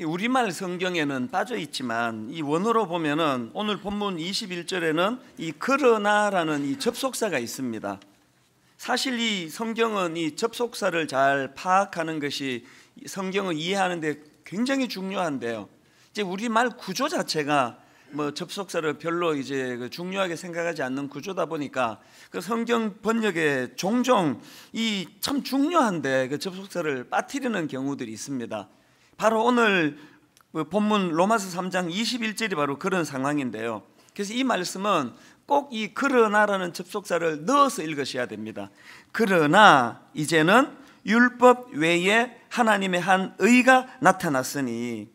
우리말 성경에는 빠져 있지만 이 원어로 보면은 오늘 본문 21절에는 이 그러나라는 이 접속사가 있습니다. 사실 이 성경은 이 접속사를 잘 파악하는 것이 성경을 이해하는 데 굉장히 중요한데요. 이제 우리말 구조 자체가 뭐 접속사를 별로 이제 중요하게 생각하지 않는 구조다 보니까 그 성경 번역에 종종 이 참 중요한데 그 접속사를 빠뜨리는 경우들이 있습니다. 바로 오늘 본문 로마서 3장 21절이 바로 그런 상황인데요. 그래서 이 말씀은 꼭 이 그러나라는 접속사를 넣어서 읽으셔야 됩니다. 그러나 이제는 율법 외에 하나님의 한 의가 나타났으니,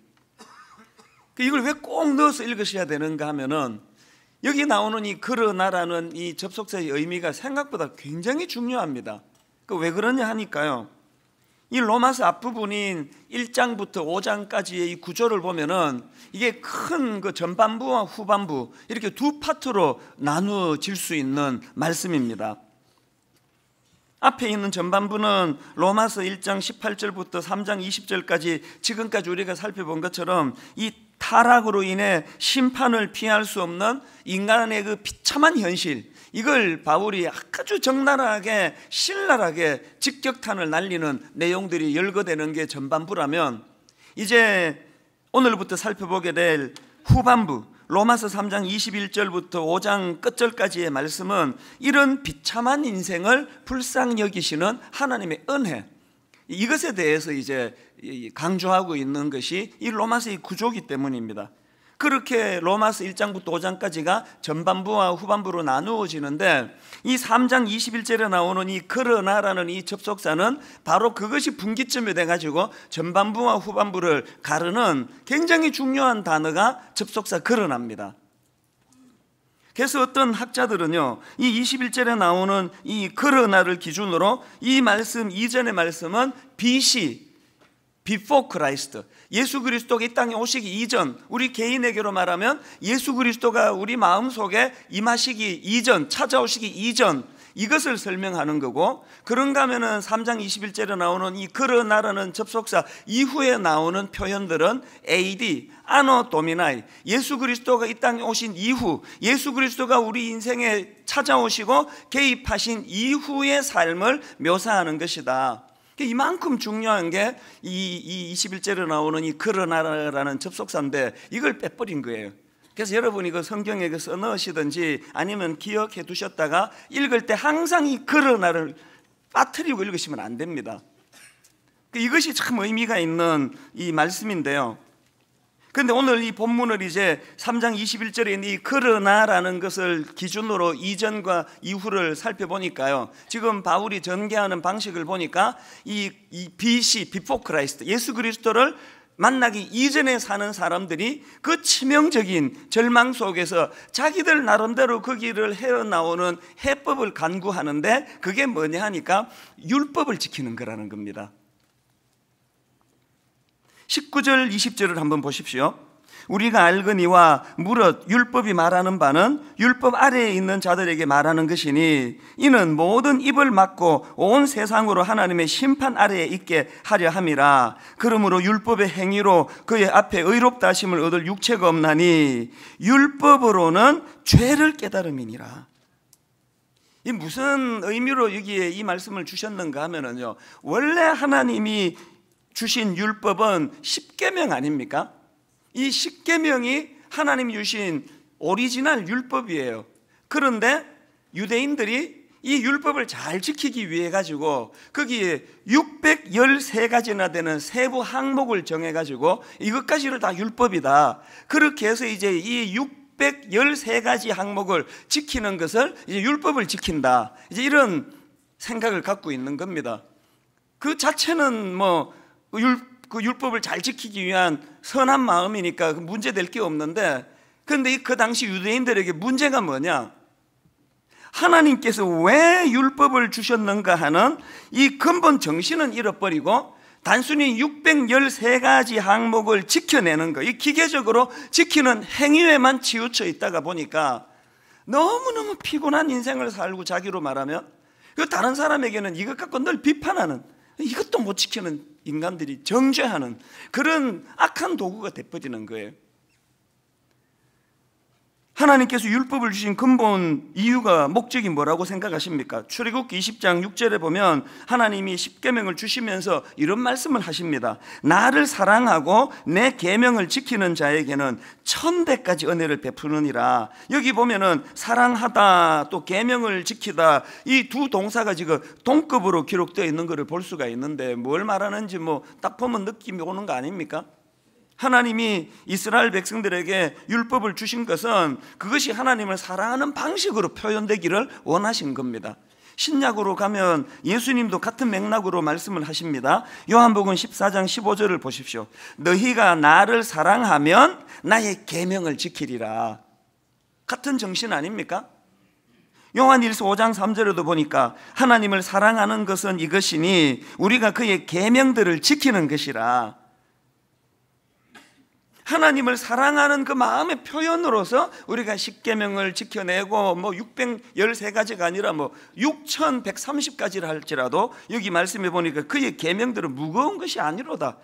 이걸 왜 꼭 넣어서 읽으셔야 되는가 하면은 여기 나오는 이 그러나라는 이 접속사의 의미가 생각보다 굉장히 중요합니다. 왜 그러냐 하니까요, 이 로마서 앞부분인 1장부터 5장까지의 이 구조를 보면은 이게 큰 그 전반부와 후반부 이렇게 두 파트로 나누어질 수 있는 말씀입니다. 앞에 있는 전반부는 로마서 1장 18절부터 3장 20절까지 지금까지 우리가 살펴본 것처럼 이 타락으로 인해 심판을 피할 수 없는 인간의 그 비참한 현실, 이걸 바울이 아주 적나라하게 신랄하게 직격탄을 날리는 내용들이 열거되는 게 전반부라면, 이제 오늘부터 살펴보게 될 후반부 로마서 3장 21절부터 5장 끝절까지의 말씀은 이런 비참한 인생을 불쌍히 여기시는 하나님의 은혜, 이것에 대해서 이제 강조하고 있는 것이 이 로마서의 구조이기 때문입니다. 그렇게 로마서 1장부터 5장까지가 전반부와 후반부로 나누어지는데, 이 3장 21절에 나오는 이 그러나라는 이 접속사는 바로 그것이 분기점이 돼가지고 전반부와 후반부를 가르는 굉장히 중요한 단어가 접속사 그러나입니다. 그래서 어떤 학자들은요, 이 21절에 나오는 이 그러나를 기준으로 이 말씀 이전의 말씀은 BC, Before Christ, 예수 그리스도가 이 땅에 오시기 이전, 우리 개인에게로 말하면 예수 그리스도가 우리 마음속에 임하시기 이전, 찾아오시기 이전, 이것을 설명하는 거고, 그런가 하면은 3장 21절에 나오는 이 그러나라는 접속사 이후에 나오는 표현들은 AD, 아노 도미나이, 예수 그리스도가 이 땅에 오신 이후, 예수 그리스도가 우리 인생에 찾아오시고 개입하신 이후의 삶을 묘사하는 것이다. 이만큼 중요한 게 이 21절에 나오는 이 그러나라는 접속사인데 이걸 빼버린 거예요. 그래서 여러분이 그 성경에 써 넣으시든지 아니면 기억해 두셨다가 읽을 때 항상 이 그러나를 빠뜨리고 읽으시면 안 됩니다. 이것이 참 의미가 있는 이 말씀인데요. 그런데 오늘 이 본문을 이제 3장 21절에 있는 이 그러나라는 것을 기준으로 이전과 이후를 살펴보니까요, 지금 바울이 전개하는 방식을 보니까 이 BC, Before Christ, 예수 그리스도를 만나기 이전에 사는 사람들이 그 치명적인 절망 속에서 자기들 나름대로 그 길을 헤어나오는 해법을 간구하는데, 그게 뭐냐 하니까 율법을 지키는 거라는 겁니다. 19절 20절을 한번 보십시오. 우리가 알거니와 무릇 율법이 말하는 바는 율법 아래에 있는 자들에게 말하는 것이니, 이는 모든 입을 막고 온 세상으로 하나님의 심판 아래에 있게 하려 함이라. 그러므로 율법의 행위로 그의 앞에 의롭다 하심을 얻을 육체가 없나니 율법으로는 죄를 깨달음이니라. 이 무슨 의미로 여기에 이 말씀을 주셨는가 하면은요, 원래 하나님이 주신 율법은 십계명 아닙니까? 이 십계명이 하나님이 주신 오리지널 율법이에요. 그런데 유대인들이 이 율법을 잘 지키기 위해 가지고 거기에 613가지나 되는 세부 항목을 정해 가지고 이것까지를 다 율법이다. 그렇게 해서 이제 이 613가지 항목을 지키는 것을 이제 율법을 지킨다, 이제 이런 생각을 갖고 있는 겁니다. 그 자체는 그 율법을 잘 지키기 위한 선한 마음이니까 문제될 게 없는데, 그런데 그 당시 유대인들에게 문제가 뭐냐, 하나님께서 왜 율법을 주셨는가 하는 이 근본 정신은 잃어버리고 단순히 613가지 항목을 지켜내는 거, 이 기계적으로 지키는 행위에만 치우쳐 있다가 보니까 너무너무 피곤한 인생을 살고, 자기로 말하면 다른 사람에게는 이것 갖고 늘 비판하는, 이것도 못 지키는 인간들이 정죄하는 그런 악한 도구가 돼버리는 거예요. 하나님께서 율법을 주신 근본 이유가 목적이 뭐라고 생각하십니까? 출애굽기 20장 6절에 보면 하나님이 십계명을 주시면서 이런 말씀을 하십니다. 나를 사랑하고 내 계명을 지키는 자에게는 1000대까지 은혜를 베푸느니라. 여기 보면은 사랑하다 또 계명을 지키다 이 두 동사가 지금 동급으로 기록되어 있는 것을 볼 수가 있는데 뭘 말하는지 딱 보면 느낌이 오는 거 아닙니까? 하나님이 이스라엘 백성들에게 율법을 주신 것은 그것이 하나님을 사랑하는 방식으로 표현되기를 원하신 겁니다. 신약으로 가면 예수님도 같은 맥락으로 말씀을 하십니다. 요한복음 14장 15절을 보십시오. 너희가 나를 사랑하면 나의 계명을 지키리라. 같은 정신 아닙니까? 요한일서 5장 3절에도 보니까 하나님을 사랑하는 것은 이것이니 우리가 그의 계명들을 지키는 것이라. 하나님을 사랑하는 그 마음의 표현으로서 우리가 십계명을 지켜내고 613가지가 아니라 6130가지를 할지라도 여기 말씀해 보니까 그의 계명들은 무거운 것이 아니로다.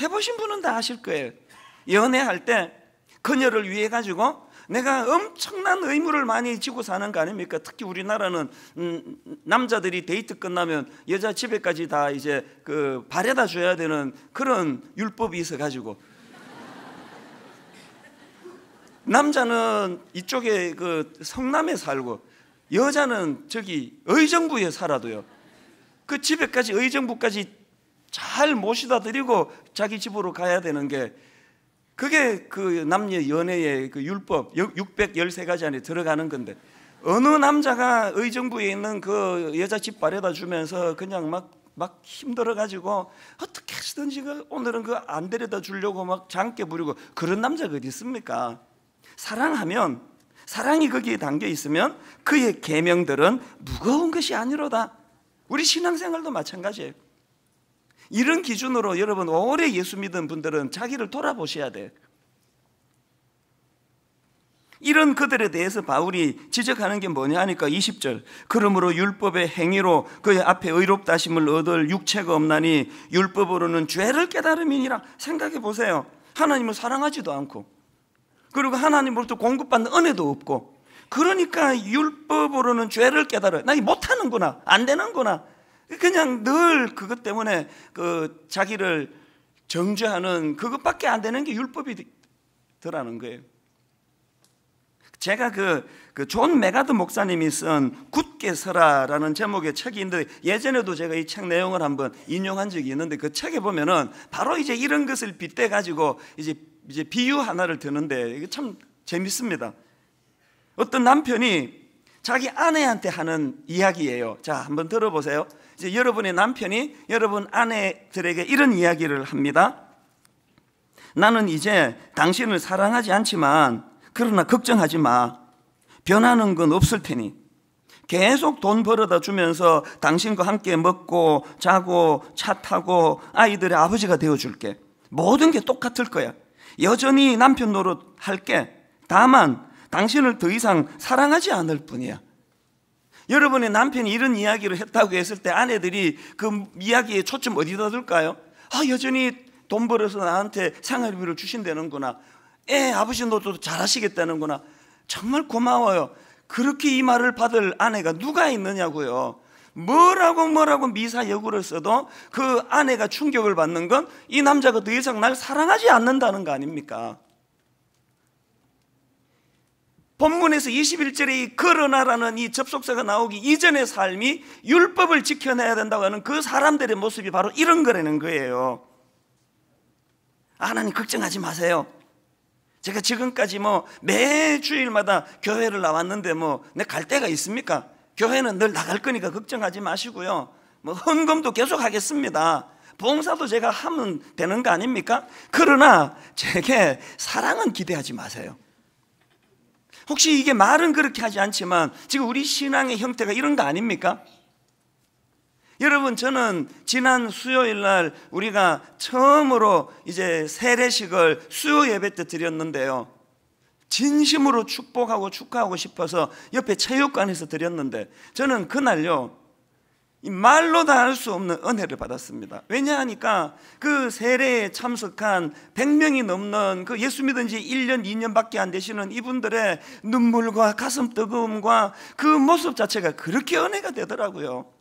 해보신 분은 다 아실 거예요. 연애할 때 그녀를 위해 가지고 내가 엄청난 의무를 많이 지고 사는 거 아닙니까? 특히 우리나라는 남자들이 데이트 끝나면 여자 집에까지 다 이제 바래다 줘야 되는 그런 율법이 있어 가지고 남자는 이쪽에 성남에 살고 여자는 저기 의정부에 살아도요. 그 집에까지 의정부까지 잘 모시다 드리고 자기 집으로 가야 되는 게 그게 남녀 연애의 율법 613가지 안에 들어가는 건데 어느 남자가 의정부에 있는 그 여자 집 바래다 주면서 그냥 막 힘들어가지고 어떻게 하시든지 오늘은 안 데려다 주려고 막 장깨 부리고 그런 남자가 어디 있습니까? 사랑하면 사랑이 거기에 담겨 있으면 그의 계명들은 무거운 것이 아니로다. 우리 신앙생활도 마찬가지예요. 이런 기준으로 여러분 오래 예수 믿은 분들은 자기를 돌아보셔야 돼요. 이런 그들에 대해서 바울이 지적하는 게 뭐냐 하니까 20절 그러므로 율법의 행위로 그의 앞에 의롭다 하심을 얻을 육체가 없나니 율법으로는 죄를 깨달음이니라. 생각해 보세요. 하나님을 사랑하지도 않고 그리고 하나님으로부터 공급받는 은혜도 없고 그러니까 율법으로는 죄를 깨달아요. 나 이거 못하는구나 안 되는구나 그냥 늘 그것 때문에 자기를 정죄하는 그것밖에 안 되는 게 율법이더라는 거예요. 제가 존 메가드 목사님이 쓴 굳게 서라라는 제목의 책이 있는데 예전에도 제가 이 책 내용을 한번 인용한 적이 있는데 그 책에 보면은 바로 이제 이런 것을 빗대 가지고 이제 비유 하나를 드는데 이게 참 재밌습니다. 어떤 남편이 자기 아내한테 하는 이야기예요. 자, 한번 들어보세요. 이제 여러분의 남편이 여러분 아내들에게 이런 이야기를 합니다. 나는 이제 당신을 사랑하지 않지만 그러나 걱정하지 마. 변하는 건 없을 테니 계속 돈 벌어다 주면서 당신과 함께 먹고 자고 차 타고 아이들의 아버지가 되어줄게. 모든 게 똑같을 거야. 여전히 남편 노릇 할게. 다만 당신을 더 이상 사랑하지 않을 뿐이야. 여러분의 남편이 이런 이야기를 했다고 했을 때 아내들이 그 이야기에 초점 어디다 둘까요? 여전히 돈 벌어서 나한테 생활비를 주신다는구나. 아버지 노릇도 잘하시겠다는구나. 정말 고마워요. 그렇게 이 말을 받을 아내가 누가 있느냐고요. 뭐라고 미사여구를 써도 그 아내가 충격을 받는 건 이 남자가 더 이상 날 사랑하지 않는다는 거 아닙니까? 본문에서 21절에 이 그러나라는 이 접속사가 나오기 이전의 삶이 율법을 지켜내야 된다고 하는 그 사람들의 모습이 바로 이런 거라는 거예요. 하나님 걱정하지 마세요. 제가 지금까지 매 주일마다 교회를 나왔는데 내 갈 데가 있습니까? 교회는 늘 나갈 거니까 걱정하지 마시고요. 헌금도 계속 하겠습니다. 봉사도 제가 하면 되는 거 아닙니까? 그러나 제게 사랑은 기대하지 마세요. 혹시 이게 말은 그렇게 하지 않지만 지금 우리 신앙의 형태가 이런 거 아닙니까? 여러분, 저는 지난 수요일 날 우리가 처음으로 이제 세례식을 수요 예배 때 드렸는데요. 진심으로 축복하고 축하하고 싶어서 옆에 체육관에서 드렸는데 저는 그날요 이 말로 다 할 수 없는 은혜를 받았습니다. 왜냐하니까 그 세례에 참석한 100명이 넘는 그 예수 믿은 지 1년, 2년밖에 안 되시는 이분들의 눈물과 가슴 뜨거움과 그 모습 자체가 그렇게 은혜가 되더라고요.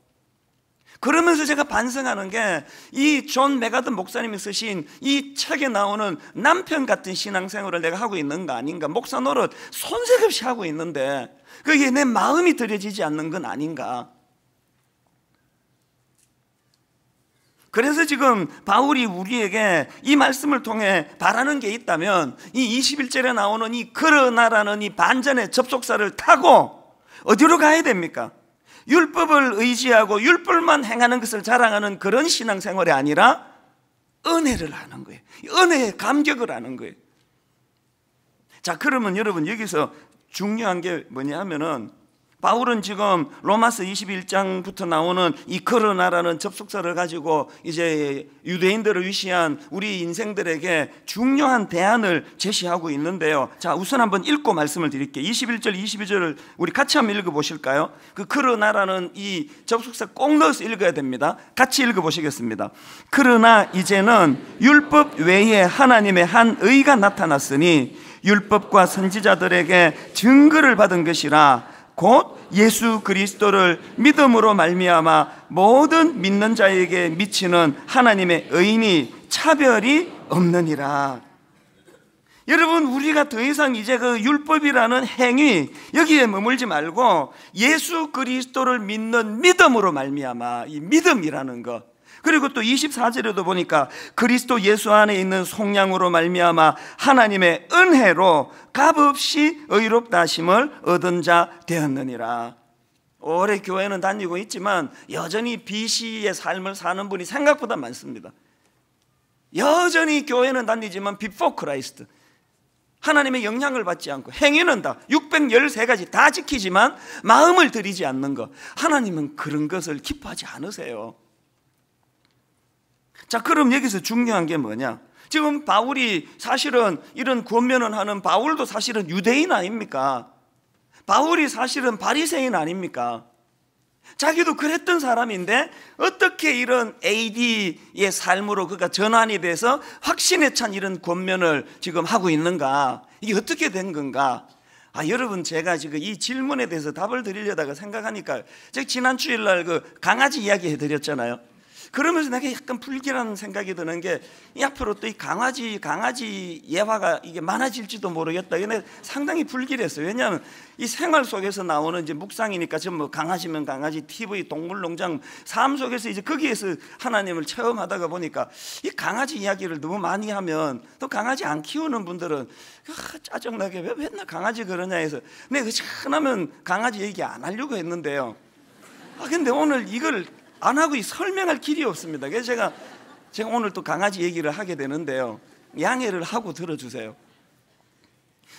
그러면서 제가 반성하는 게 이 존 메가든 목사님이 쓰신 이 책에 나오는 남편 같은 신앙생활을 내가 하고 있는 거 아닌가, 목사 노릇 손색 없이 하고 있는데 그게 내 마음이 들여지지 않는 건 아닌가. 그래서 지금 바울이 우리에게 이 말씀을 통해 바라는 게 있다면 이 21절에 나오는 이 그러나라는 이 반전의 접속사를 타고 어디로 가야 됩니까? 율법을 의지하고 율법만 행하는 것을 자랑하는 그런 신앙생활이 아니라 은혜를 하는 거예요. 은혜에 감격을 하는 거예요. 자, 그러면 여러분 여기서 중요한 게 뭐냐 하면은 바울은 지금 로마서 21장부터 나오는 이 그러나라는 접속사를 가지고 이제 유대인들을 위시한 우리 인생들에게 중요한 대안을 제시하고 있는데요. 자, 우선 한번 읽고 말씀을 드릴게요. 21절, 22절을 우리 같이 한번 읽어보실까요? 그 그러나라는 이 접속사 꼭 넣어서 읽어야 됩니다. 같이 읽어보시겠습니다. 그러나 이제는 율법 외에 하나님의 한 의가 나타났으니 율법과 선지자들에게 증거를 받은 것이라 곧 예수 그리스도를 믿음으로 말미암아 모든 믿는 자에게 미치는 하나님의 의인이 차별이 없느니라. 여러분, 우리가 더 이상 이제 그 율법이라는 행위 여기에 머물지 말고 예수 그리스도를 믿는 믿음으로 말미암아, 이 믿음이라는 것, 그리고 또 24절에도 보니까 그리스도 예수 안에 있는 속량으로 말미암아 하나님의 은혜로 값없이 의롭다 하심을 얻은 자 되었느니라. 오래 교회는 다니고 있지만 여전히 비시의 삶을 사는 분이 생각보다 많습니다. 여전히 교회는 다니지만 before Christ, 하나님의 영향을 받지 않고 행위는 다 613가지 다 지키지만 마음을 들이지 않는 것, 하나님은 그런 것을 기뻐하지 않으세요. 자, 그럼 여기서 중요한 게 뭐냐? 지금 바울이 사실은 이런 권면을 하는 바울도 사실은 유대인 아닙니까? 바울이 사실은 바리새인 아닙니까? 자기도 그랬던 사람인데 어떻게 이런 AD의 삶으로 그가 전환이 돼서 확신에 찬 이런 권면을 지금 하고 있는가? 이게 어떻게 된 건가? 여러분, 제가 지금 이 질문에 대해서 답을 드리려다가 생각하니까 제가 지난 주일날 그 강아지 이야기 해드렸잖아요. 그러면서 내가 약간 불길한 생각이 드는 게 이 앞으로 또 이 강아지 예화가 이게 많아질지도 모르겠다. 이게 상당히 불길했어요. 왜냐하면 이 생활 속에서 나오는 이제 묵상이니까 지금 뭐 강아지면 강아지, TV, 동물농장, 삶 속에서 이제 거기에서 하나님을 체험하다가 보니까 이 강아지 이야기를 너무 많이 하면 또 강아지 안 키우는 분들은 짜증나게 왜 맨날 강아지 그러냐 해서 내가 그렇지않으면 강아지 얘기 안 하려고 했는데요. 근데 오늘 이걸 안 하고 설명할 길이 없습니다. 그래서 제가 오늘 또 강아지 얘기를 하게 되는데요. 양해를 하고 들어주세요.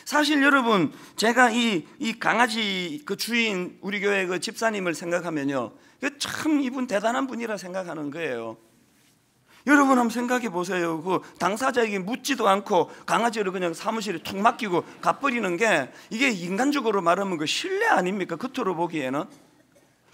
사실 여러분, 제가 이 강아지 그 주인 우리 교회 그 집사님을 생각하면요, 참 이분 대단한 분이라 생각하는 거예요. 여러분 한번 생각해 보세요. 그 당사자에게 묻지도 않고 강아지를 그냥 사무실에 툭 맡기고 가버리는 게 이게 인간적으로 말하면 그 신뢰 아닙니까? 겉으로 보기에는.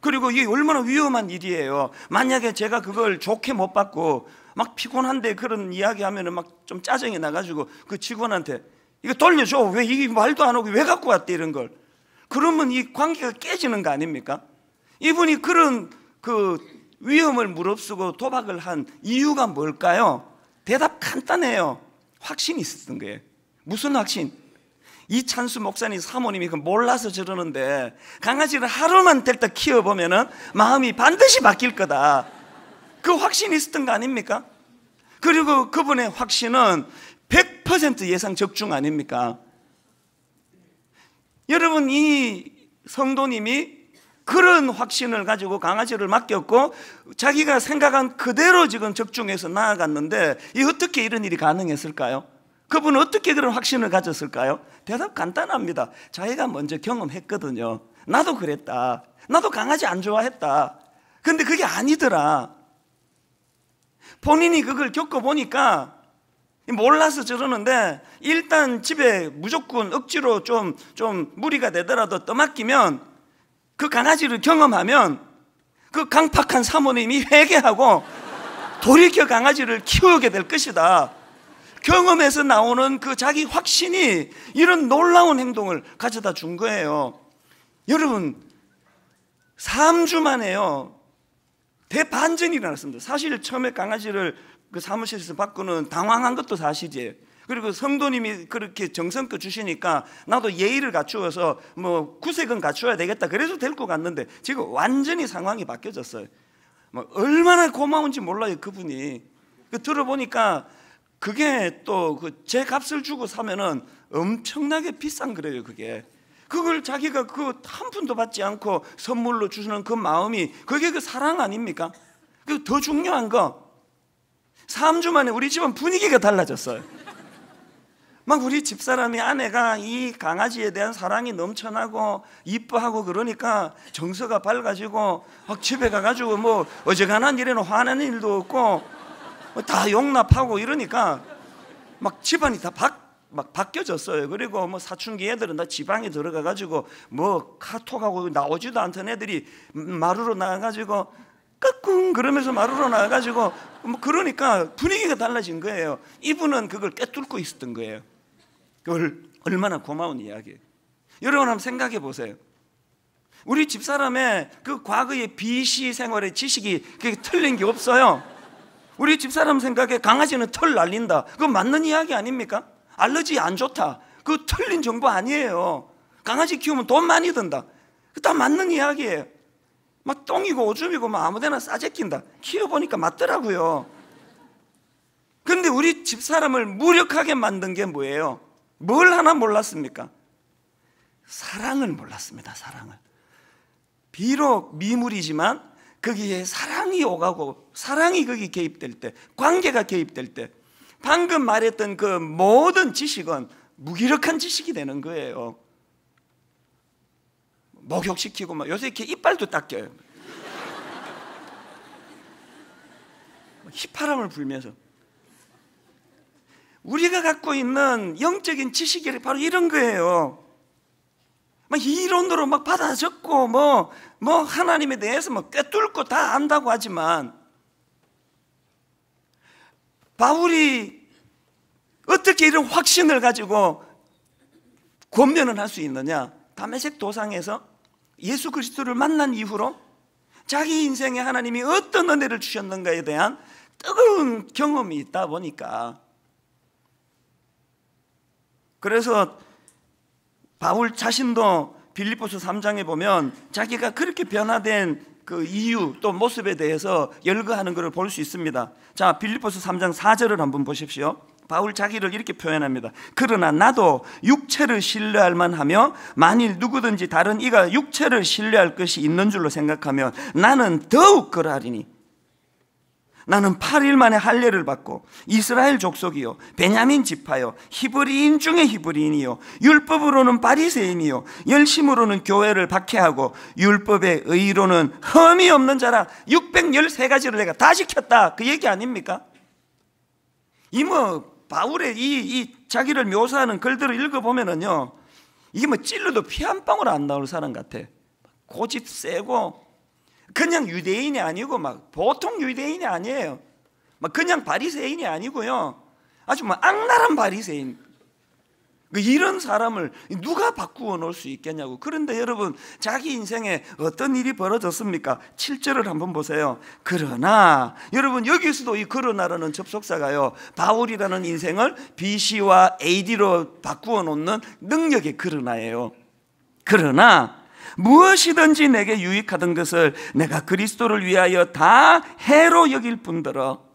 그리고 이게 얼마나 위험한 일이에요. 만약에 제가 그걸 좋게 못 받고 막 피곤한데 그런 이야기 하면은 막 좀 짜증이 나가지고 그 직원한테 이거 돌려줘, 왜 이게 말도 안 하고 왜 갖고 왔대, 이런 걸. 그러면 이 관계가 깨지는 거 아닙니까? 이분이 그런 그 위험을 무릅쓰고 도박을 한 이유가 뭘까요? 대답 간단해요. 확신이 있었던 거예요. 무슨 확신? 이찬수 목사님 사모님이 그 몰라서 저러는데 강아지를 하루만 데리다 키워보면은 마음이 반드시 바뀔 거다. 그 확신이 있었던 거 아닙니까? 그리고 그분의 확신은 100% 예상 적중 아닙니까? 여러분, 이 성도님이 그런 확신을 가지고 강아지를 맡겼고 자기가 생각한 그대로 지금 적중해서 나아갔는데 이 어떻게 이런 일이 가능했을까요? 그분은 어떻게 그런 확신을 가졌을까요? 대답 간단합니다. 자기가 먼저 경험했거든요. 나도 그랬다. 나도 강아지 안 좋아했다. 근데 그게 아니더라. 본인이 그걸 겪어보니까 몰라서 저러는데 일단 집에 무조건 억지로 좀 무리가 되더라도 떠맡기면 그 강아지를 경험하면 그 강팍한 사모님이 회개하고 돌이켜 강아지를 키우게 될 것이다. 경험에서 나오는 그 자기 확신이 이런 놀라운 행동을 가져다 준 거예요. 여러분, 3주 만에요, 대반전이 일어났습니다. 사실 처음에 강아지를 그 사무실에서 바꾸는 당황한 것도 사실이에요. 그리고 성도님이 그렇게 정성껏 주시니까 나도 예의를 갖추어서 뭐 구색은 갖추어야 되겠다 그래서 데리고 갔는데 지금 완전히 상황이 바뀌어졌어요. 뭐 얼마나 고마운지 몰라요, 그분이. 들어보니까 그게 또 그 제 값을 주고 사면은 엄청나게 비싼 거래요. 그걸 자기가 그 한 푼도 받지 않고 선물로 주시는 그 마음이, 그게 그 사랑 아닙니까? 그 더 중요한 거, 3주 만에 우리 집은 분위기가 달라졌어요. 막 우리 집사람이, 아내가 이 강아지에 대한 사랑이 넘쳐나고 이뻐하고 그러니까 정서가 밝아지고 막 집에 가가지고 뭐 어지간한 일에는 화내는 일도 없고 다 용납하고 이러니까 막 집안이 다 막 바뀌어졌어요. 그리고 뭐 사춘기 애들은 다 지방에 들어가가지고 뭐 카톡하고 나오지도 않던 애들이 마루로 나가가지고 끄꿍 그러면서 마루로 나가가지고 뭐 그러니까 분위기가 달라진 거예요. 이분은 그걸 꿰뚫고 있었던 거예요. 그걸 얼마나 고마운 이야기예요. 여러분 한번 생각해 보세요. 우리 집사람의 그 과거의 BC 생활의 지식이 그게 틀린 게 없어요. 우리 집사람 생각에 강아지는 털 날린다, 그거 맞는 이야기 아닙니까? 알러지 안 좋다, 그거 틀린 정보 아니에요. 강아지 키우면 돈 많이 든다, 그거 다 맞는 이야기예요. 막 똥이고 오줌이고 막 아무데나 싸제낀다, 키워보니까 맞더라고요. 그런데 우리 집사람을 무력하게 만든 게 뭐예요? 뭘 하나 몰랐습니까? 사랑을 몰랐습니다. 사랑을. 비록 미물이지만 거기에 사랑이 오가고 사랑이 거기 개입될 때, 관계가 개입될 때 방금 말했던 그 모든 지식은 무기력한 지식이 되는 거예요. 목욕시키고 막 요새 이렇게 이빨도 닦여요. 휘파람을 불면서. 우리가 갖고 있는 영적인 지식이 바로 이런 거예요. 막 이론으로 막 받아 적고 뭐 하나님에 대해서 뭐 꿰뚫고 다 안다고 하지만, 바울이 어떻게 이런 확신을 가지고 권면을 할 수 있느냐? 다메섹 도상에서 예수 그리스도를 만난 이후로 자기 인생에 하나님이 어떤 은혜를 주셨는가에 대한 뜨거운 경험이 있다 보니까, 그래서 바울 자신도 빌립보서 3장에 보면 자기가 그렇게 변화된 그 이유 또 모습에 대해서 열거하는 것을 볼 수 있습니다. 자, 빌립보서 3장 4절을 한번 보십시오. 바울 자기를 이렇게 표현합니다. 그러나 나도 육체를 신뢰할 만하며 만일 누구든지 다른 이가 육체를 신뢰할 것이 있는 줄로 생각하면 나는 더욱 그러하리니, 나는 8일 만에 할례를 받고 이스라엘 족속이요 베냐민 지파요 히브리인 중에 히브리인이요 율법으로는 바리새인이요 열심으로는 교회를 박해하고 율법의 의로는 흠이 없는 자라. 613가지를 내가 다 지켰다, 그 얘기 아닙니까? 이 뭐 바울의 이 자기를 묘사하는 글들을 읽어보면은요, 이게 뭐 찔러도 피 한 방울 안 나올 사람 같아. 고집 세고 그냥 유대인이 아니고 막 보통 유대인이 아니에요. 막 그냥 바리새인이 아니고요, 아주 막 악랄한 바리새인. 이런 사람을 누가 바꾸어 놓을 수 있겠냐고. 그런데 여러분, 자기 인생에 어떤 일이 벌어졌습니까? 7절을 한번 보세요. 그러나, 여러분 여기서도 이 그러나라는 접속사가요, 바울이라는 인생을 BC와 AD로 바꾸어 놓는 능력의 그러나예요. 그러나 무엇이든지 내게 유익하던 것을 내가 그리스도를 위하여 다 해로 여길 뿐더러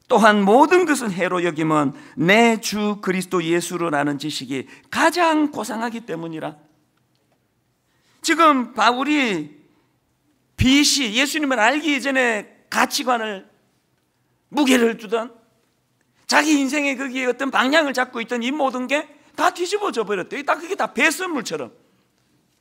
또한 모든 것은 해로 여김은 내 주 그리스도 예수로라는 지식이 가장 고상하기 때문이라. 지금 바울이 BC 예수님을 알기 이전에 가치관을 무게를 두던, 자기 인생의 거기에 어떤 방향을 잡고 있던 이 모든 게 다 뒤집어져 버렸대요. 그게 다 배설물처럼.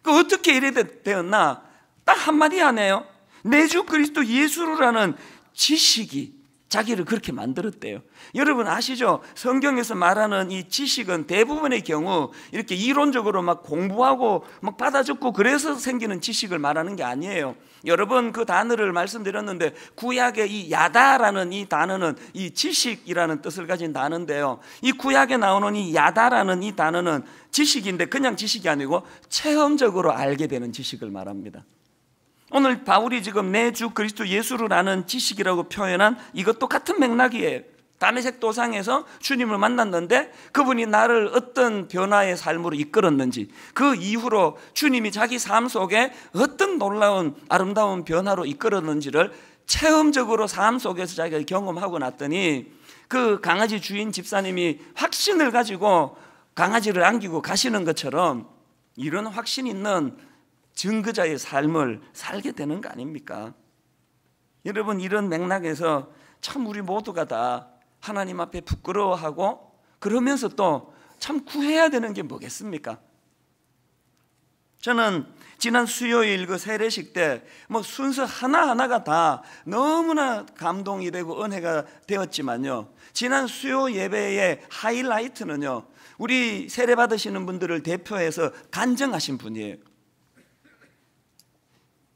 어떻게 이래 되었나? 딱 한마디 하네요. 내 주 그리스도 예수로라는 지식이 자기를 그렇게 만들었대요. 여러분 아시죠? 성경에서 말하는 이 지식은 대부분의 경우 이렇게 이론적으로 막 공부하고 막 받아 적고 그래서 생기는 지식을 말하는 게 아니에요. 여러 번 그 단어를 말씀드렸는데 구약의 이 야다라는 이 단어는 이 지식이라는 뜻을 가진 단어인데요. 이 구약에 나오는 이 야다라는 이 단어는 지식인데 그냥 지식이 아니고 체험적으로 알게 되는 지식을 말합니다. 오늘 바울이 지금 내 주 그리스도 예수를 아는 지식이라고 표현한 이것도 같은 맥락이에요. 다메섹 도상에서 주님을 만났는데 그분이 나를 어떤 변화의 삶으로 이끌었는지, 그 이후로 주님이 자기 삶 속에 어떤 놀라운 아름다운 변화로 이끌었는지를 체험적으로 삶 속에서 자기가 경험하고 났더니 그 강아지 주인 집사님이 확신을 가지고 강아지를 안기고 가시는 것처럼 이런 확신 있는 증거자의 삶을 살게 되는 거 아닙니까? 여러분, 이런 맥락에서 참 우리 모두가 다 하나님 앞에 부끄러워하고 그러면서 또 참 구해야 되는 게 뭐겠습니까? 저는 지난 수요일 그 세례식 때 뭐 순서 하나하나가 다 너무나 감동이 되고 은혜가 되었지만요, 지난 수요 예배의 하이라이트는요, 우리 세례 받으시는 분들을 대표해서 간증하신 분이에요.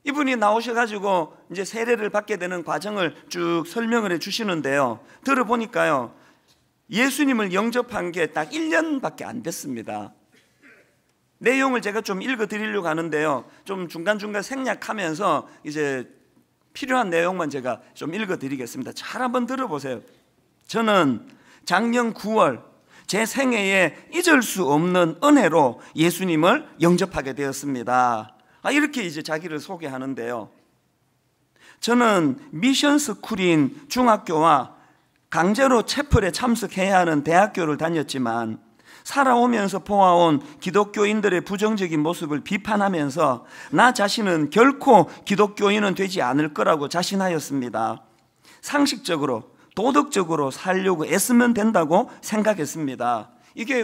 이분이 나오셔가지고 이제 세례를 받게 되는 과정을 쭉 설명을 해 주시는데요, 들어보니까요, 예수님을 영접한 게 딱 1년밖에 안 됐습니다. 내용을 제가 좀 읽어 드리려고 하는데요, 좀 중간중간 생략하면서 이제 필요한 내용만 제가 좀 읽어 드리겠습니다. 잘 한번 들어보세요. 저는 작년 9월 제 생애에 잊을 수 없는 은혜로 예수님을 영접하게 되었습니다. 이렇게 이제 자기를 소개하는데요, 저는 미션 스쿨인 중학교와 강제로 채플에 참석해야 하는 대학교를 다녔지만 살아오면서 보아온 기독교인들의 부정적인 모습을 비판하면서 나 자신은 결코 기독교인은 되지 않을 거라고 자신하였습니다. 상식적으로 도덕적으로 살려고 애쓰면 된다고 생각했습니다. 이게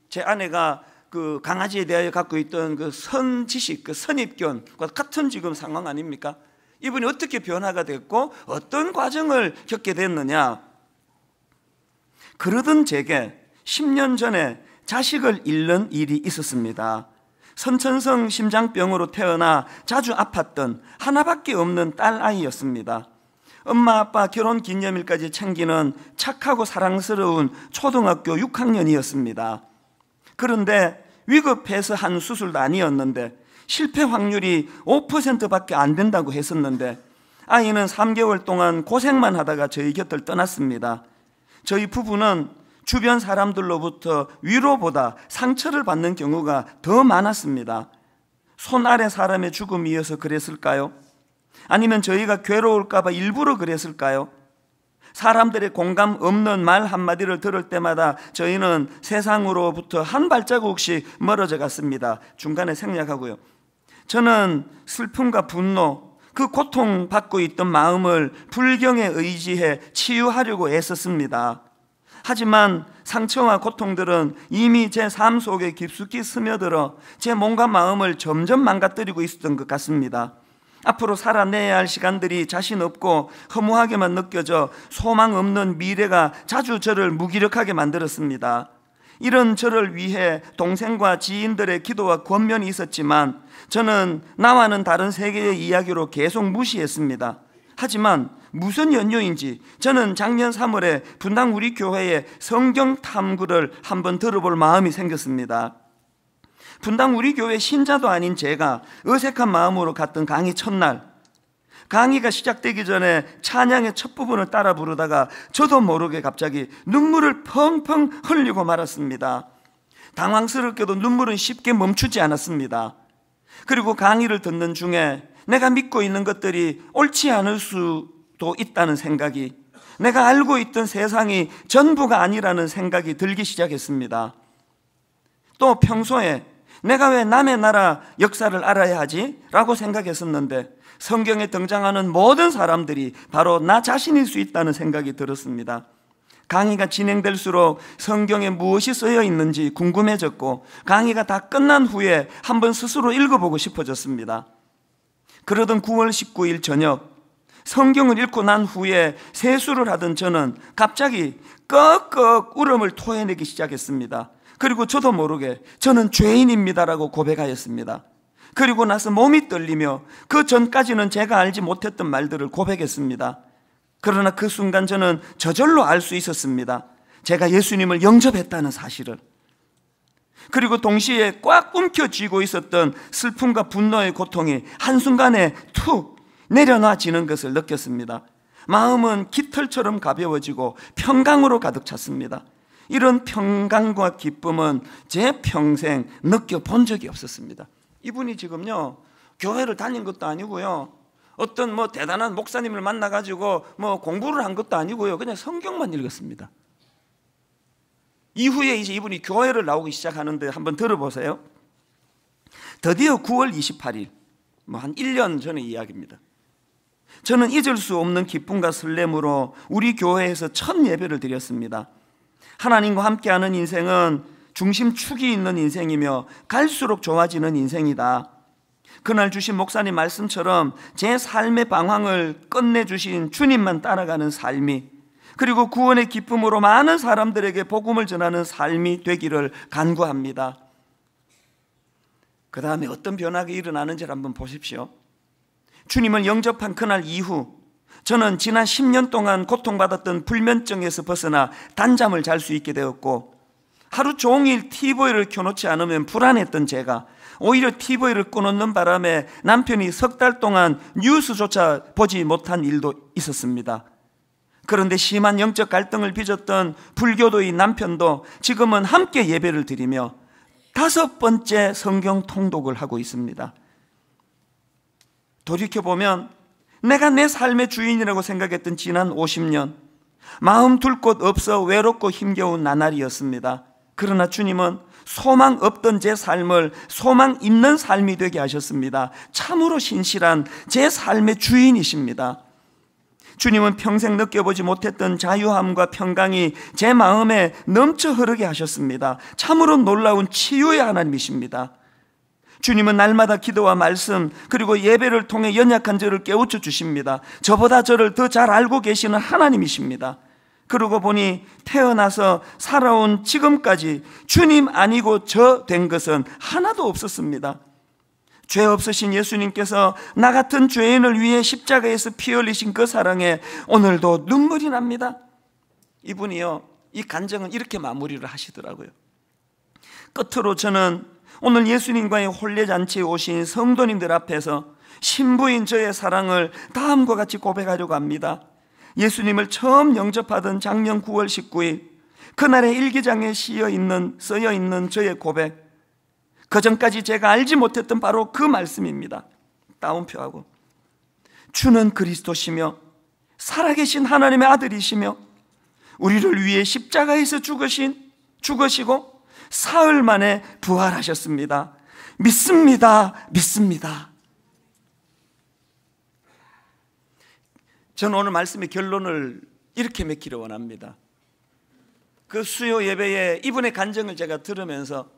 제 아내가 그 강아지에 대하여 갖고 있던 그 선지식, 그 선입견과 같은 지금 상황 아닙니까? 이분이 어떻게 변화가 됐고 어떤 과정을 겪게 됐느냐? 그러던 제게 10년 전에 자식을 잃는 일이 있었습니다. 선천성 심장병으로 태어나 자주 아팠던 하나밖에 없는 딸아이였습니다. 엄마 아빠 결혼 기념일까지 챙기는 착하고 사랑스러운 초등학교 6학년이었습니다. 그런데 위급해서 한 수술도 아니었는데 실패 확률이 5%밖에 안 된다고 했었는데 아이는 3개월 동안 고생만 하다가 저희 곁을 떠났습니다. 저희 부부는 주변 사람들로부터 위로보다 상처를 받는 경우가 더 많았습니다. 손 아래 사람의 죽음이어서 그랬을까요? 아니면 저희가 괴로울까 봐 일부러 그랬을까요? 사람들의 공감 없는 말 한마디를 들을 때마다 저희는 세상으로부터 한 발자국씩 멀어져 갔습니다. 중간에 생략하고요. 저는 슬픔과 분노, 그 고통받고 있던 마음을 불경에 의지해 치유하려고 애썼습니다. 하지만 상처와 고통들은 이미 제 삶 속에 깊숙이 스며들어 제 몸과 마음을 점점 망가뜨리고 있었던 것 같습니다. 앞으로 살아내야 할 시간들이 자신 없고 허무하게만 느껴져 소망 없는 미래가 자주 저를 무기력하게 만들었습니다. 이런 저를 위해 동생과 지인들의 기도와 권면이 있었지만 저는 나와는 다른 세계의 이야기로 계속 무시했습니다. 하지만 무슨 연유인지 저는 작년 3월에 분당 우리 교회에 성경 탐구를 한번 들어볼 마음이 생겼습니다. 분당 우리 교회 신자도 아닌 제가 어색한 마음으로 갔던 강의 첫날, 강의가 시작되기 전에 찬양의 첫 부분을 따라 부르다가 저도 모르게 갑자기 눈물을 펑펑 흘리고 말았습니다. 당황스럽게도 눈물은 쉽게 멈추지 않았습니다. 그리고 강의를 듣는 중에 내가 믿고 있는 것들이 옳지 않을 수도 있다는 생각이, 내가 알고 있던 세상이 전부가 아니라는 생각이 들기 시작했습니다. 또 평소에 내가 왜 남의 나라 역사를 알아야 하지? 라고 생각했었는데 성경에 등장하는 모든 사람들이 바로 나 자신일 수 있다는 생각이 들었습니다. 강의가 진행될수록 성경에 무엇이 쓰여 있는지 궁금해졌고 강의가 다 끝난 후에 한번 스스로 읽어보고 싶어졌습니다. 그러던 9월 19일 저녁, 성경을 읽고 난 후에 세수를 하던 저는 갑자기 꺽꺽 울음을 토해내기 시작했습니다. 그리고 저도 모르게 저는 죄인입니다라고 고백하였습니다. 그리고 나서 몸이 떨리며 그 전까지는 제가 알지 못했던 말들을 고백했습니다. 그러나 그 순간 저는 저절로 알 수 있었습니다. 제가 예수님을 영접했다는 사실을. 그리고 동시에 꽉 움켜쥐고 있었던 슬픔과 분노의 고통이 한순간에 툭 내려놔지는 것을 느꼈습니다. 마음은 깃털처럼 가벼워지고 평강으로 가득 찼습니다. 이런 평강과 기쁨은 제 평생 느껴본 적이 없었습니다. 이분이 지금요, 교회를 다닌 것도 아니고요, 어떤 대단한 목사님을 만나가지고 공부를 한 것도 아니고요, 그냥 성경만 읽었습니다. 이후에 이제 이분이 교회를 나오기 시작하는데 한번 들어보세요. 드디어 9월 28일, 한 1년 전의 이야기입니다. 저는 잊을 수 없는 기쁨과 설렘으로 우리 교회에서 첫 예배를 드렸습니다. 하나님과 함께하는 인생은 중심축이 있는 인생이며 갈수록 좋아지는 인생이다. 그날 주신 목사님 말씀처럼 제 삶의 방황을 끝내주신 주님만 따라가는 삶이, 그리고 구원의 기쁨으로 많은 사람들에게 복음을 전하는 삶이 되기를 간구합니다. 그 다음에 어떤 변화가 일어나는지를 한번 보십시오. 주님을 영접한 그날 이후 저는 지난 10년 동안 고통받았던 불면증에서 벗어나 단잠을 잘 수 있게 되었고, 하루 종일 TV를 켜놓지 않으면 불안했던 제가 오히려 TV를 꺼놓는 바람에 남편이 석 달 동안 뉴스조차 보지 못한 일도 있었습니다. 그런데 심한 영적 갈등을 빚었던 불교도의 남편도 지금은 함께 예배를 드리며 5번째 성경 통독을 하고 있습니다. 돌이켜보면 내가 내 삶의 주인이라고 생각했던 지난 50년, 마음 둘 곳 없어 외롭고 힘겨운 나날이었습니다. 그러나 주님은 소망 없던 제 삶을 소망 있는 삶이 되게 하셨습니다. 참으로 신실한 제 삶의 주인이십니다. 주님은 평생 느껴보지 못했던 자유함과 평강이 제 마음에 넘쳐 흐르게 하셨습니다. 참으로 놀라운 치유의 하나님이십니다. 주님은 날마다 기도와 말씀 그리고 예배를 통해 연약한 저를 깨우쳐 주십니다. 저보다 저를 더 잘 알고 계시는 하나님이십니다. 그러고 보니 태어나서 살아온 지금까지 주님 아니고 저 된 것은 하나도 없었습니다. 죄 없으신 예수님께서 나 같은 죄인을 위해 십자가에서 피 흘리신 그 사랑에 오늘도 눈물이 납니다. 이분이요, 이 간증은 이렇게 마무리를 하시더라고요. 끝으로 저는 오늘 예수님과의 혼례잔치에 오신 성도님들 앞에서 신부인 저의 사랑을 다음과 같이 고백하려고 합니다. 예수님을 처음 영접하던 작년 9월 19일 그날의 일기장에 쓰여 있는 저의 고백, 그전까지 제가 알지 못했던 바로 그 말씀입니다. 따옴표하고, 주는 그리스도시며 살아계신 하나님의 아들이시며 우리를 위해 십자가에서 죽으시고 사흘 만에 부활하셨습니다. 믿습니다. 믿습니다. 저는 오늘 말씀의 결론을 이렇게 맺기를 원합니다. 그 수요 예배에 이분의 간증을 제가 들으면서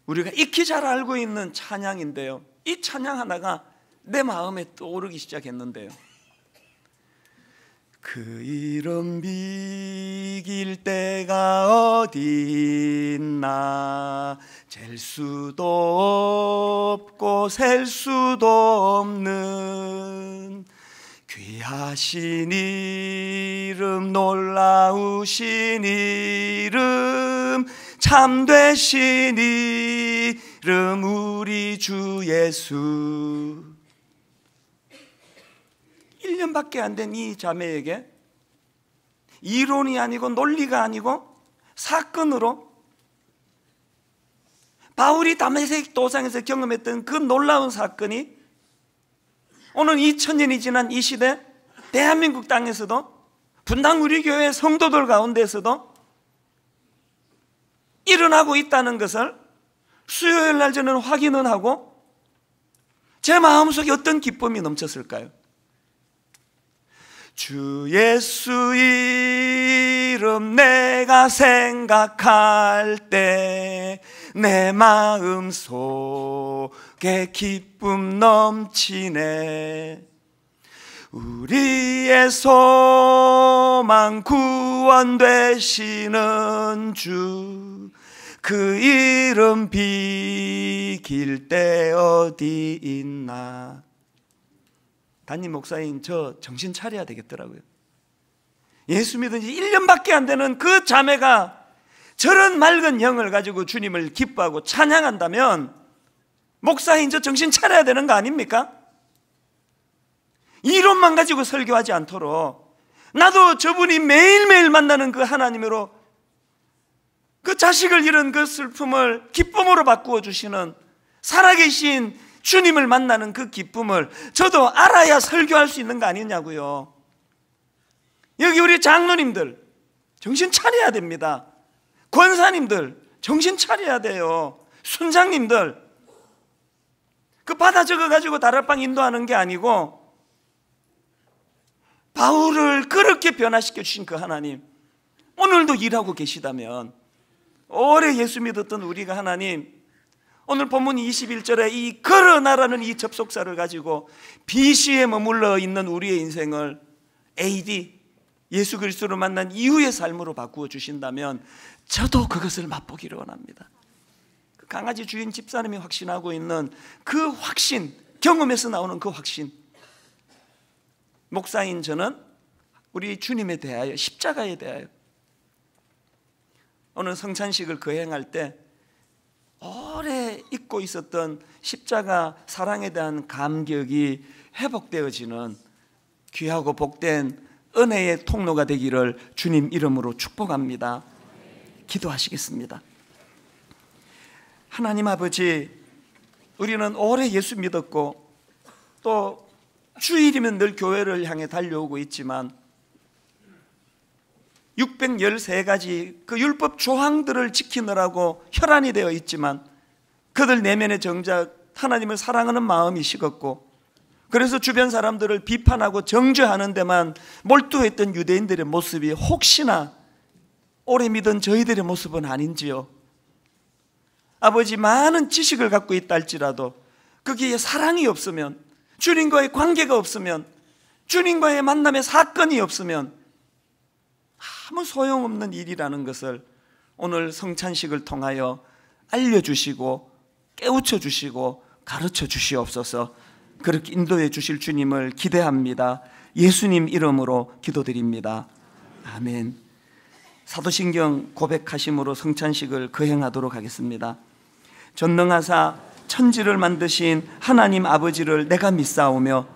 우리가 익히 잘 알고 있는 찬양인데요, 이 찬양 하나가 내 마음에 떠오르기 시작했는데요. 그 이름 비길 때가 어디 있나, 잴 수도 없고 셀 수도 없는 귀하신 이름, 놀라우신 이름, 참되신 이름, 우리 주 예수. 1년밖에 안 된 이 자매에게 이론이 아니고 논리가 아니고 사건으로 바울이 다메섹 도상에서 경험했던 그 놀라운 사건이 오늘 2000년이 지난 이 시대 대한민국 땅에서도 분당 우리 교회 성도들 가운데서도 일어나고 있다는 것을 수요일 날 저는 확인은 하고 제 마음속에 어떤 기쁨이 넘쳤을까요? 주 예수 이름 내가 생각할 때 내 마음속 게 기쁨 넘치네. 우리의 소망 구원 되시는 주, 그 이름 비길 때 어디 있나. 담임 목사님, 저 정신 차려야 되겠더라고요. 예수 믿은 지 1년밖에 안 되는 그 자매가 저런 맑은 영을 가지고 주님을 기뻐하고 찬양한다면 목사님, 저 정신 차려야 되는 거 아닙니까? 이론만 가지고 설교하지 않도록 나도 저분이 매일매일 만나는 그 하나님으로 그 자식을 잃은 그 슬픔을 기쁨으로 바꾸어 주시는 살아계신 주님을 만나는 그 기쁨을 저도 알아야 설교할 수 있는 거 아니냐고요. 여기 우리 장로님들 정신 차려야 됩니다. 권사님들 정신 차려야 돼요. 순장님들 그 받아 적어가지고 다락방 인도하는 게 아니고 바울을 그렇게 변화시켜 주신 그 하나님 오늘도 일하고 계시다면, 오래 예수 믿었던 우리가 하나님 오늘 본문 21절에 이 그러나라는 이 접속사를 가지고 BC에 머물러 있는 우리의 인생을 AD 예수 그리스도를 만난 이후의 삶으로 바꾸어 주신다면 저도 그것을 맛보기를 원합니다. 그 강아지 주인 집사님이 확신하고 있는 그 확신, 경험에서 나오는 그 확신, 목사인 저는 우리 주님에 대하여, 십자가에 대하여 오늘 성찬식을 거행할 때 오래 잊고 있었던 십자가 사랑에 대한 감격이 회복되어지는 귀하고 복된 은혜의 통로가 되기를 주님 이름으로 축복합니다. 기도하시겠습니다. 하나님 아버지, 우리는 오래 예수 믿었고 또 주일이면 늘 교회를 향해 달려오고 있지만 613가지 그 율법 조항들을 지키느라고 혈안이 되어 있지만 그들 내면에 정작 하나님을 사랑하는 마음이 식었고, 그래서 주변 사람들을 비판하고 정죄하는 데만 몰두했던 유대인들의 모습이 혹시나 오래 믿은 저희들의 모습은 아닌지요. 아버지, 많은 지식을 갖고 있다 할지라도 거기에 사랑이 없으면, 주님과의 관계가 없으면, 주님과의 만남의 사건이 없으면 아무 소용없는 일이라는 것을 오늘 성찬식을 통하여 알려주시고 깨우쳐 주시고 가르쳐 주시옵소서. 그렇게 인도해 주실 주님을 기대합니다. 예수님 이름으로 기도드립니다. 아멘. 사도신경 고백하심으로 성찬식을 거행하도록 하겠습니다. 전능하사 천지를 만드신 하나님 아버지를 내가 믿사오며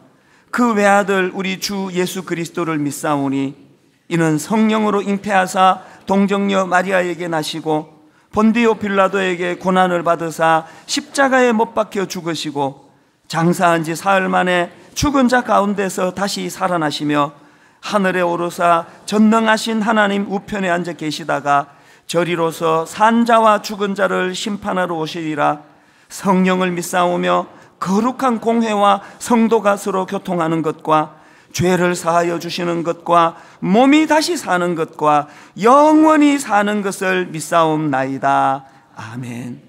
그 외아들 우리 주 예수 그리스도를 믿사오니 이는 성령으로 잉태하사 동정녀 마리아에게 나시고 본디오 빌라도에게 고난을 받으사 십자가에 못 박혀 죽으시고 장사한 지 사흘 만에 죽은 자 가운데서 다시 살아나시며 하늘에 오르사 전능하신 하나님 우편에 앉아 계시다가 저리로서 산자와 죽은 자를 심판하러 오시리라. 성령을 믿사오며 거룩한 공회와 성도가 서로 교통하는 것과 죄를 사하여 주시는 것과 몸이 다시 사는 것과 영원히 사는 것을 믿사옵나이다. 아멘.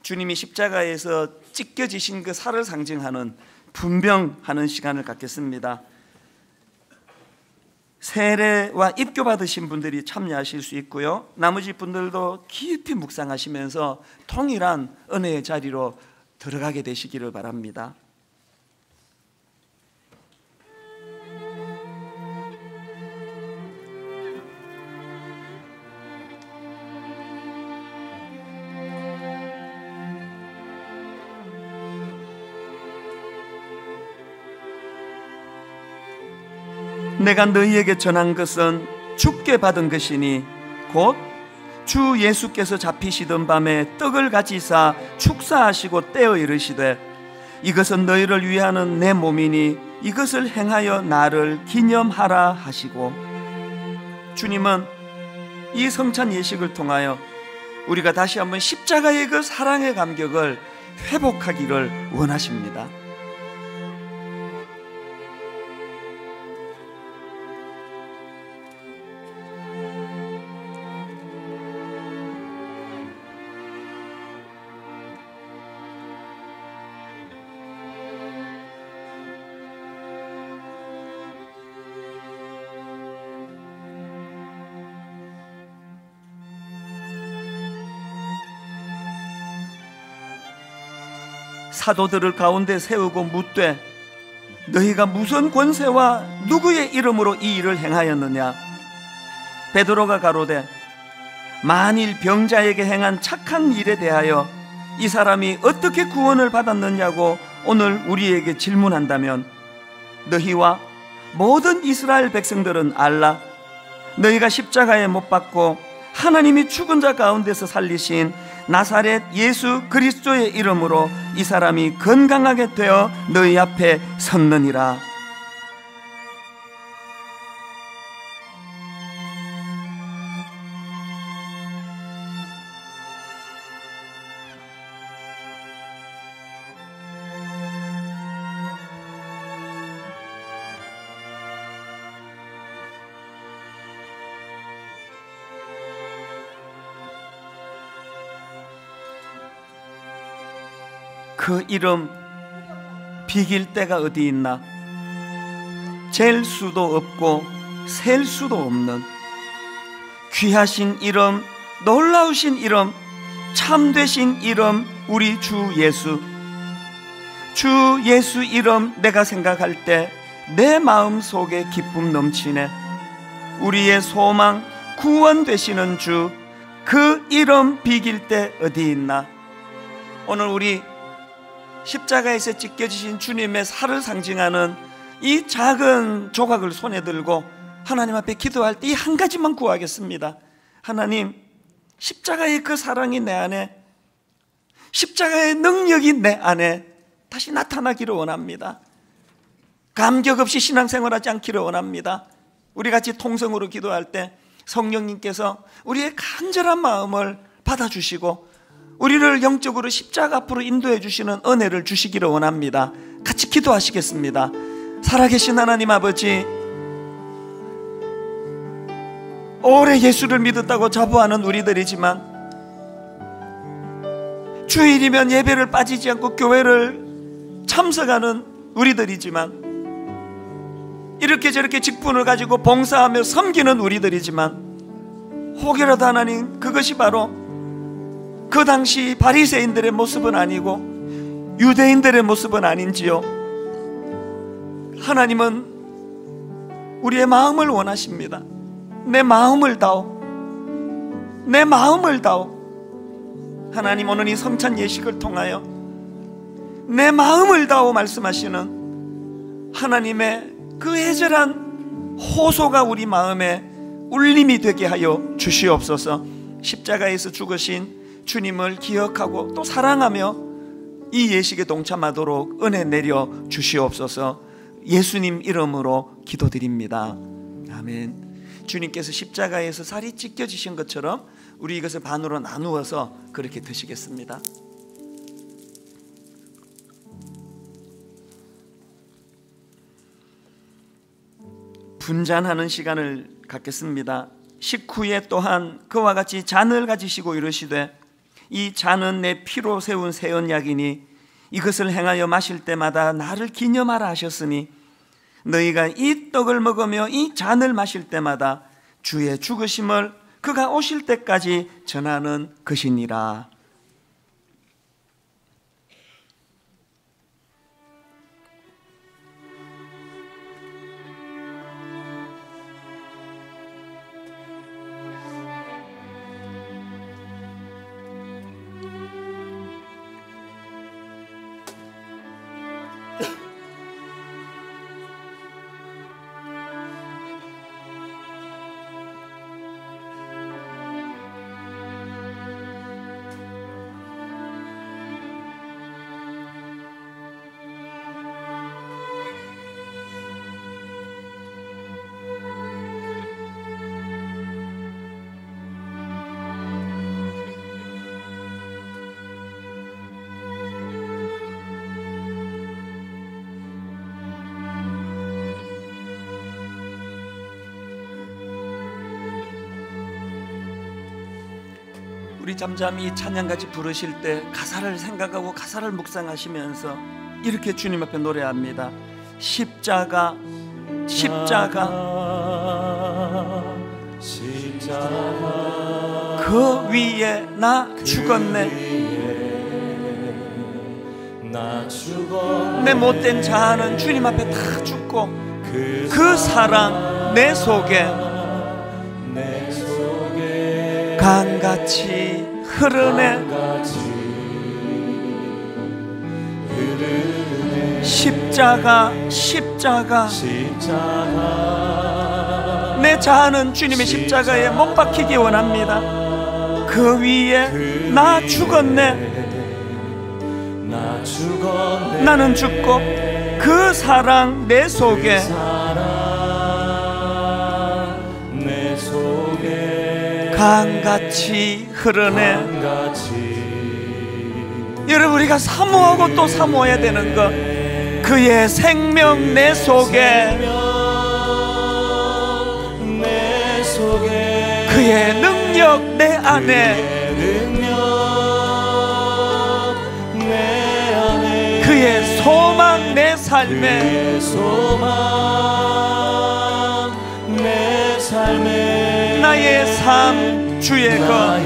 주님이 십자가에서 찢겨지신 그 살을 상징하는 분병하는 시간을 갖겠습니다. 세례와 입교 받으신 분들이 참여하실 수 있고요, 나머지 분들도 깊이 묵상하시면서 통일한 은혜의 자리로 들어가게 되시기를 바랍니다. 내가 너희에게 전한 것은 주께 받은 것이니 곧 주 예수께서 잡히시던 밤에 떡을 가지사 축사하시고 떼어 이르시되 이것은 너희를 위하는 내 몸이니 이것을 행하여 나를 기념하라 하시고, 주님은 이 성찬 예식을 통하여 우리가 다시 한번 십자가의 그 사랑의 감격을 회복하기를 원하십니다. 사도들을 가운데 세우고 묻되 너희가 무슨 권세와 누구의 이름으로 이 일을 행하였느냐? 베드로가 가로되 만일 병자에게 행한 착한 일에 대하여 이 사람이 어떻게 구원을 받았느냐고 오늘 우리에게 질문한다면 너희와 모든 이스라엘 백성들은 알라. 너희가 십자가에 못 박고 하나님이 죽은 자 가운데서 살리신 나사렛 예수 그리스도의 이름으로 이 사람이 건강하게 되어 너희 앞에 섰느니라. 그 이름 비길 데가 어디 있나? 잴 수도 없고 셀 수도 없는 귀하신 이름, 놀라우신 이름, 참되신 이름, 우리 주 예수. 주 예수 이름 내가 생각할 때 내 마음 속에 기쁨 넘치네. 우리의 소망, 구원 되시는 주, 그 이름 비길 데 어디 있나? 오늘 우리 십자가에서 찢겨지신 주님의 살을 상징하는 이 작은 조각을 손에 들고 하나님 앞에 기도할 때 이 한 가지만 구하겠습니다. 하나님, 십자가의 그 사랑이 내 안에, 십자가의 능력이 내 안에 다시 나타나기를 원합니다. 감격 없이 신앙생활하지 않기를 원합니다. 우리 같이 통성으로 기도할 때 성령님께서 우리의 간절한 마음을 받아주시고 우리를 영적으로 십자가 앞으로 인도해 주시는 은혜를 주시기를 원합니다. 같이 기도하시겠습니다. 살아계신 하나님 아버지, 오래 예수를 믿었다고 자부하는 우리들이지만 주일이면 예배를 빠지지 않고 교회를 참석하는 우리들이지만 이렇게 저렇게 직분을 가지고 봉사하며 섬기는 우리들이지만 혹여라도 하나님, 그것이 바로 그 당시 바리새인들의 모습은 아니고 유대인들의 모습은 아닌지요? 하나님은 우리의 마음을 원하십니다. 내 마음을 다오, 내 마음을 다오. 하나님, 오늘 이 성찬 예식을 통하여 내 마음을 다오 말씀하시는 하나님의 그 애절한 호소가 우리 마음에 울림이 되게 하여 주시옵소서. 십자가에서 죽으신 주님을 기억하고 또 사랑하며 이 예식에 동참하도록 은혜 내려 주시옵소서. 예수님 이름으로 기도드립니다. 아멘. 주님께서 십자가에서 살이 찢겨지신 것처럼 우리 이것을 반으로 나누어서 그렇게 드시겠습니다. 분잔하는 시간을 갖겠습니다. 식후에 또한 그와 같이 잔을 가지시고 이르시되 이 잔은 내 피로 세운 새 언약이니 이것을 행하여 마실 때마다 나를 기념하라 하셨으니 너희가 이 떡을 먹으며 이 잔을 마실 때마다 주의 죽으심을 그가 오실 때까지 전하는 것이니라. 우리 잠잠히 찬양같이 부르실 때 가사를 생각하고 가사를 묵상하시면서 이렇게 주님 앞에 노래합니다. 십자가 십자가 그 위에 나 죽었네. 내 못된 자아는 주님 앞에 다 죽고 그 사랑 내 속에 강같이 흐르네. 십자가 내 자아는 주님의 십자가에 못 박히기 원합니다. 그 위에 나 죽었네. 나는 죽고 그 사랑 내 속에 강같이 흐르네. 여러분, 우리가 사모하고 또 사모해야 되는 것, 그의 생명 내 속에, 그의 능력 내 안에, 그의 소망 내 삶에, 나의 삶 주의 것,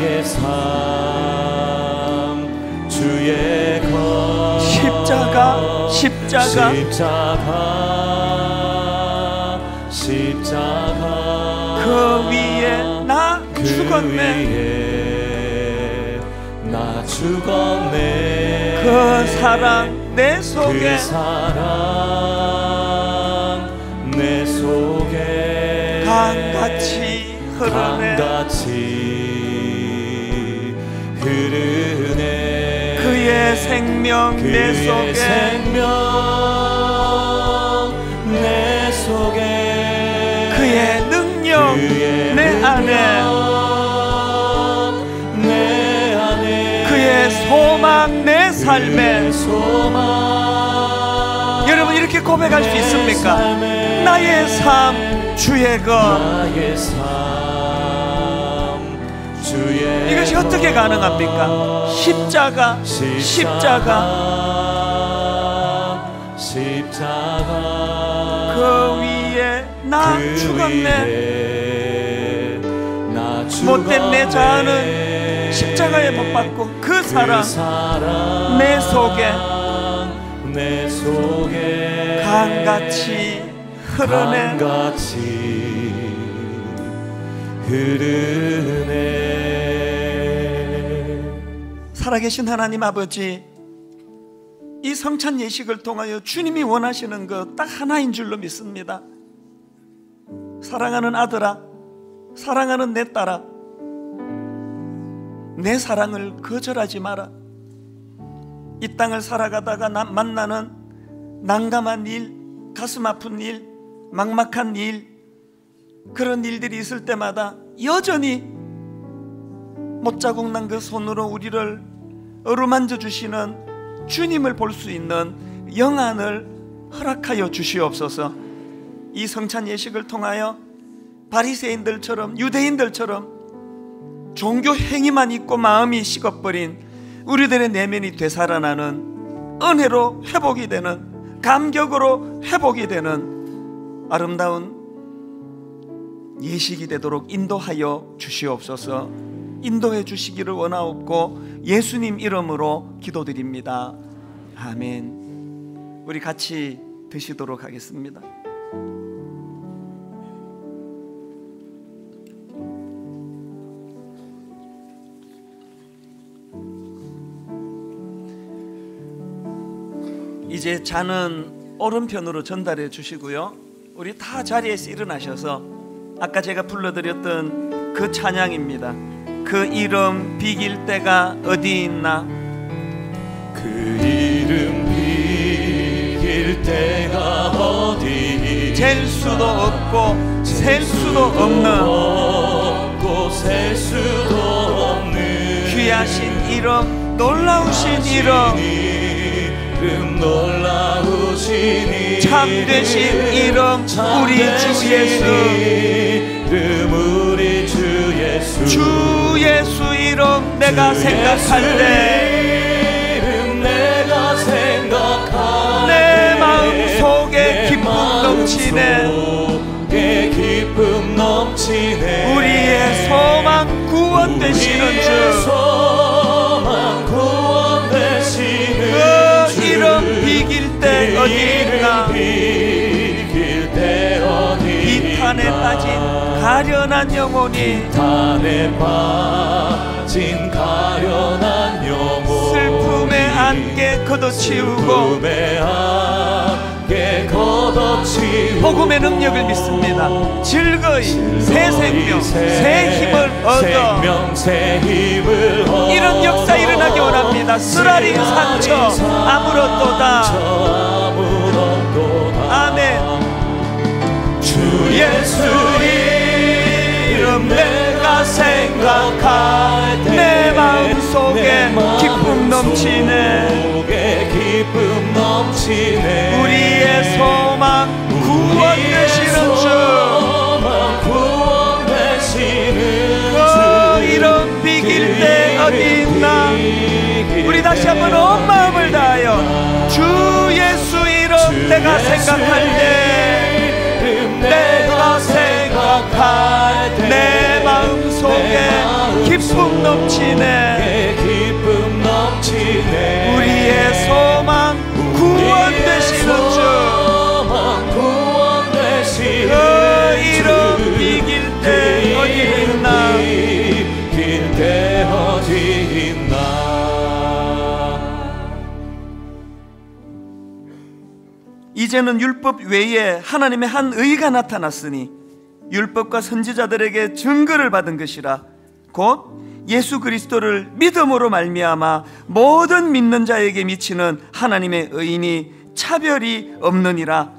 십자가 그 위에 나 죽었네. 그 사랑 내 속에 강같이 흐르네. 그의 생명 내 속에, 그의 능력 내 안에, 그의 소망 내 삶에. 여러분, 이렇게 고백할 수 있습니까? 나의 삶 주의 것. 이것이 어떻게 가능합니까? 십자가 그 위에 나 죽었네. 못된 내 자아는 십자가에 못 박고 그 사랑 내 속에 강같이 흐르네. 살아계신 하나님 아버지, 이 성찬 예식을 통하여 주님이 원하시는 것 딱 하나인 줄로 믿습니다. 사랑하는 아들아, 사랑하는 내 딸아, 내 사랑을 거절하지 마라. 이 땅을 살아가다가 만나는 난감한 일, 가슴 아픈 일, 막막한 일, 그런 일들이 있을 때마다 여전히 못자국 난 그 손으로 우리를 어루만져 주시는 주님을 볼 수 있는 영안을 허락하여 주시옵소서. 이 성찬 예식을 통하여 바리새인들처럼, 유대인들처럼 종교 행위만 있고 마음이 식어버린 우리들의 내면이 되살아나는, 은혜로 회복이 되는, 감격으로 회복이 되는 아름다운 예식이 되도록 인도하여 주시옵소서. 인도해 주시기를 원하옵고 예수님 이름으로 기도드립니다. 아멘. 우리 같이 드시도록 하겠습니다. 이제 잔은 오른편으로 전달해 주시고요, 우리 다 자리에서 일어나셔서 아까 제가 불러드렸던 그 찬양입니다. 그 이름 비길 때가 어디 있나, 그 이름 비길 때가 어디, 잴 수도 없고 셀 수도 없는 귀하신 이름, 놀라우신 이름, 참되신 이름, 우리 주 예수, 주 예수 이름 내가 생각할 때 내 마음 속에 기쁨 넘치네. 우리의 소망 구원 되시는 주, 그 이름 비탄에 빠진 가련한 영혼이 비탄에 빠진 가련한 영혼 슬픔의 안개 걷어치우고 슬픔의 안개 걷어치우고 복음의 능력을 믿습니다. 즐거이 새 생명 새 힘을 얻어 이런 역사 일어나기 원합니다. 쓰라린 상처 아물었도다. 아멘. 주 예수 이름 내가 생각할 때 내 마음속에 기쁨 넘치네. 기쁨 넘치네. 우리의 소망 구원 되시는 주 구원 되시는 그 이름 비길 때 어디 있나. 우리 다시 한번 온 마음을 다하여 주 예수 이름 내가 생각할 때 내가 생각할 때 내 마음속에 기쁨 넘치네. 기쁨 넘치네. 우리의 소망 구원 되시는 주 구원 되시는 그 이름 이길 때 어디 있나. 이길 때 어디 있나. 이제는 율법 외에 하나님의 한 의가 나타났으니 율법과 선지자들에게 증거를 받은 것이라 곧 예수 그리스도를 믿음으로 말미암아 모든 믿는 자에게 미치는 하나님의 의인이 차별이 없느니라.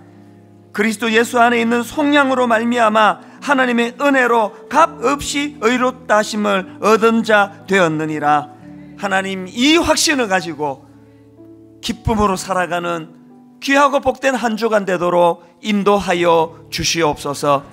그리스도 예수 안에 있는 속량으로 말미암아 하나님의 은혜로 값없이 의롭다 하심을 얻은 자 되었느니라. 하나님 이 확신을 가지고 기쁨으로 살아가는 귀하고 복된 한 주간 되도록 인도하여 주시옵소서.